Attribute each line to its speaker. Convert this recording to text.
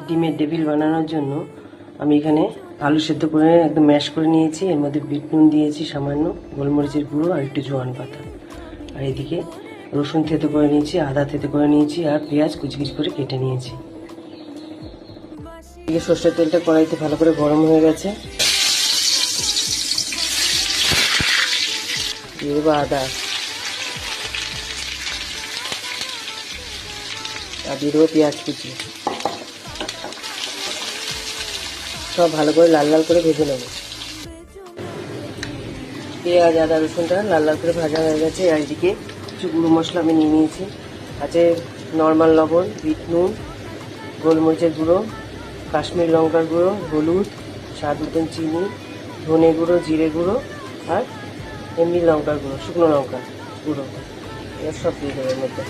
Speaker 1: ডিমের টেবিল বানানোর জন্য আমি এখানে আলু সেদ্ধ করে একদম ম্যাশ করে নিয়েছি। এর মধ্যে বিট নুন দিয়েছি সামান্য, গোলমরিচের গুঁড়ো আর একটু জোয়ান পাতা। আর এদিকে রসুন থেতো করে নিয়েছি, আদা থেতো করে নিয়েছি, আর পেঁয়াজ কুচি কুচি করে কেটে নিয়েছি। এদিকে সর্ষের তেলটা কড়াইতে ভালো করে গরম হয়ে গেছে। দিয়ে দেবো আদা, আর দিয়ে দেবো পেঁয়াজ কুচি। সব ভালো করে লাল লাল করে ভেজে নেব। পেঁয়াজ আদা রসুনটা লাল লাল করে ভাজা হয়ে গেছে। আর এদিকে কিছু গুঁড়ো মশলা আমি নিয়ে নিয়েছি। আছে নর্মাল লবণ, বিট নুন, গোলমরিচের গুঁড়ো, কাশ্মীর লঙ্কার গুঁড়ো, হলুদ, স্বাদ মতন চিনি, ধনে গুঁড়ো, জিরে গুঁড়ো, আর এমনি লঙ্কার গুঁড়ো, শুকনো লঙ্কা গুঁড়ো। এর সব দিয়ে দেবো এর মধ্যে।